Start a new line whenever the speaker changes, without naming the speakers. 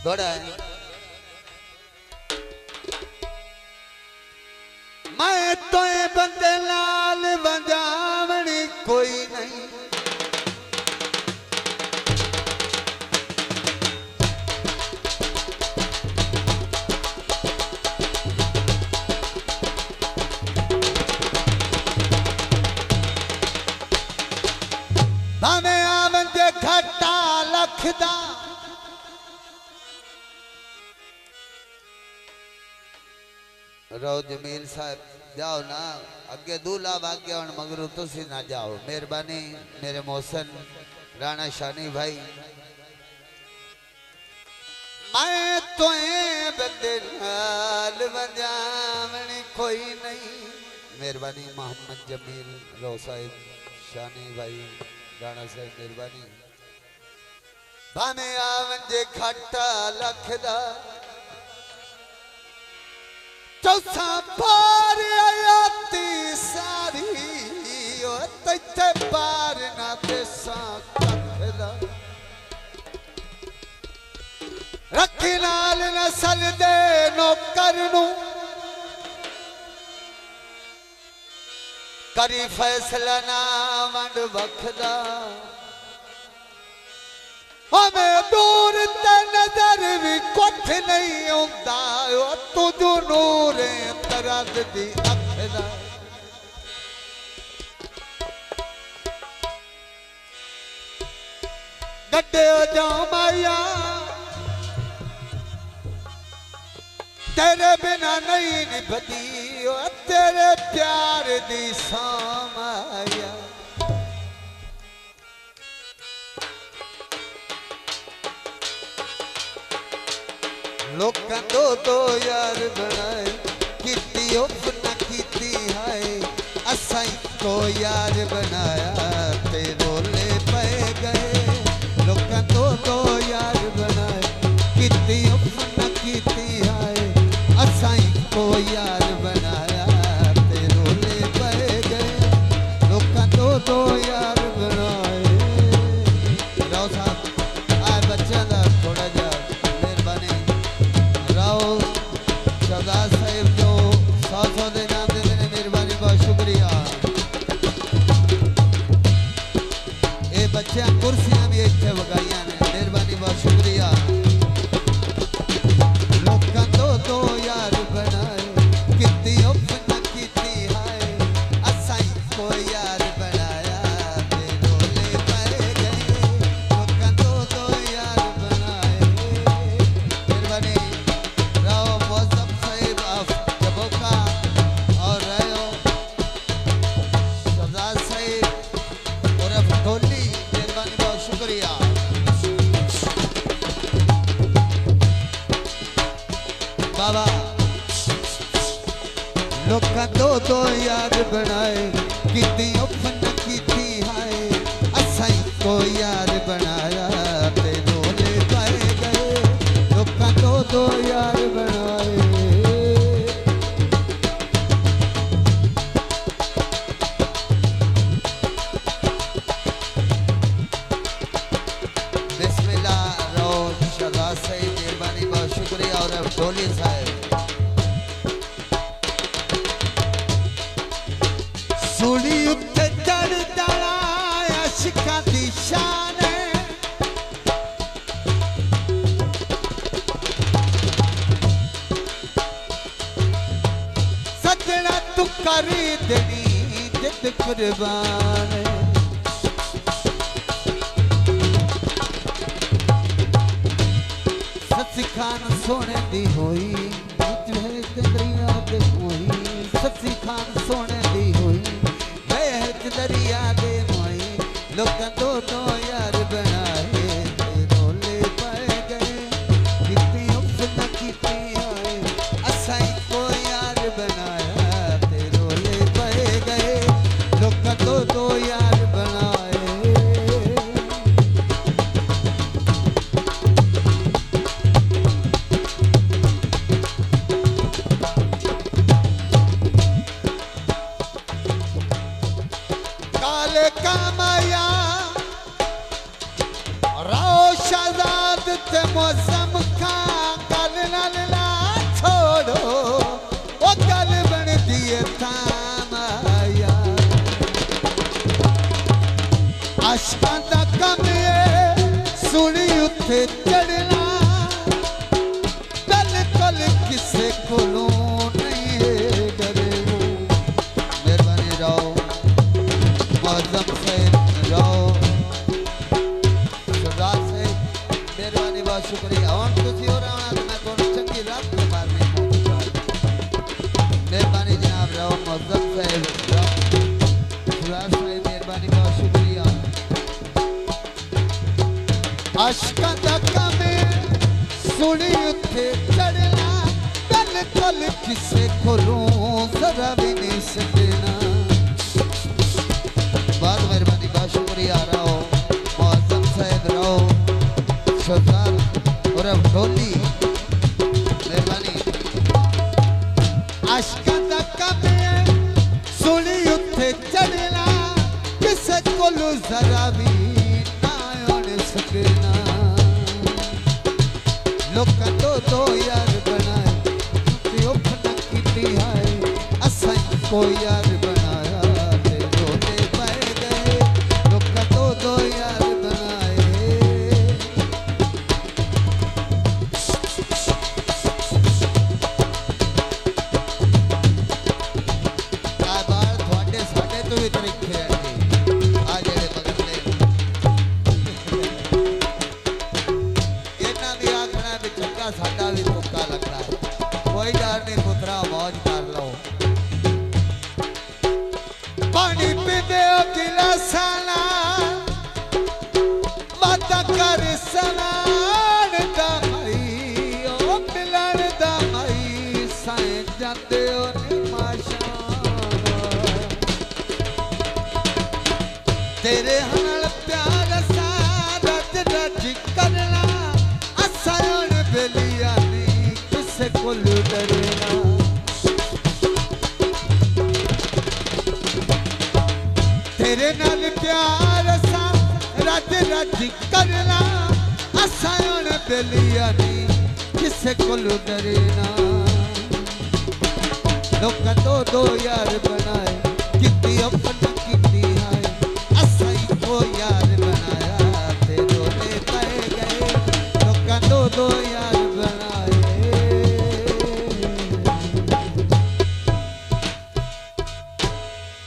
बड़ा है। मैं तो बंदे लाल बजावनी कोई नहीं, भावे आवंजे घटा लखदा रो जमील साहब जाओ ना अगे दूल्हा भाग्य मगरू तुसी ना जाओ मेहरबानी मेरे मोहसन राणा शानी भाई। मैं तो बंदे नाल बजावनी कोई नहीं मेहरबानी मोहम्मद जमील रो साहिब शानी भाई राणा साहिब मेहरबानी। भावे आवंजे खट्टा लखदा चौसा पार आयाती सारी ते पार ना ते साखदा रखी नाल नसल दे नौकर नू करी फैसला ना वंड बखदा हमें दूर ते नजर भी कुछ नहीं आंदा तुझू नूर तरद दी अखदा गड्डे जा माया तेरे बिना नहीं निभदी तेरे प्यार दी सामाया। लोकां दो यार बनाए किती उफ न कीती हाय असां को यार बनाया ते रोले पे गए। लोकां दो यार बनाए किती उफ न कीती हाय असां को यार बनाया ते रोले पे गए। लोकां दो यार बनाए। राव साहब आ बच्चा दा थोड़ा जा सरदार साहिब जो 100 दे नाम दे देने मेहरबानी बहुत शुक्रिया। ये बच्चे कुर्सियां भी इतने वगाइया ने मेहरबानी बहुत शुक्रिया। लोकां दो यार बनाए किती उफ न कीती हाय असां को यार बनाया ते रोले पे गए। लोकां दो यार बनाए मेहरबानी बाबा। लोकां दो यार बनाए किती उफ न कीती हाय असां को यार बनाया ते रोले पाए गए। लोकां दो यार बनाए। बिस्मिल्लाह रो शहजाद साहिब मेहरबानी बहुत शुक्रिया और ढोली साहब। सूली उत्ते चढ़ दलाया शिका दी शान सजना तू करी देनी जिद कुर्बान। सच्ची खान सोने दी होई दरिया दे मोई सच्ची खान सोने दी होई दरिया दे मोई। लोकां दो यार बनाए रोले पाए गए किती उफ न कीती हाय असां को यार बनाया ते रोले पाए गए। लोकां दो यार बनाए। कामया राव शहजाद ते मौसम का आशकां दा कम है सूली उत्ते चढ़ना बिल्कुल किसे कोलों नहीं है डरे मेहरबानी रहो मौजम से रहो सरदार से मेहरबानी बहुत शुक्रिया हम तुसी हो रहा तो मैं थोड़ी चंगी रात मारनी मेहरबानी जनाब रहो मौजम से रहो सरदार से मेहरबानी बहुत शुक्रिया आशकां दा कम सुनी उत्थे चढ़ना बिल्कुल किसे कोलों जरा भी नहीं सकना बहुत मेहरबानी बहुत शुक्रिया रहो मौजम साहब रहो सरदार और ढोली मेहरबानी आशकां दा कम सुनी उत्थे चढ़ना किसे कोलों जरा भी ना होने सकना लोका दो यार बनाए उफ न कीती है असां को यार बनाया ते रोते पै गए लोका दो यार बनाए आ बार थोड़े साडे तो भी तरीके है आ जेड़े बगले इन्हां दी आखना भी चंगा साडा भी धोखा लगता है कोई डर नहीं पुत्रा मौज कर लो पानी पीते हो गिलासा मत कर सलान दा मई ओ मिलन दा मई साए जाते हो निमाशा तेरे नाल प्यार सा रज रज करना असा हुण बेलिया नहीं किसे कोल डरना तेरे नाल प्यार सा रज रज करना असा हुण बेलिया नहीं किसे कोल डरना लोका दो यार बनाए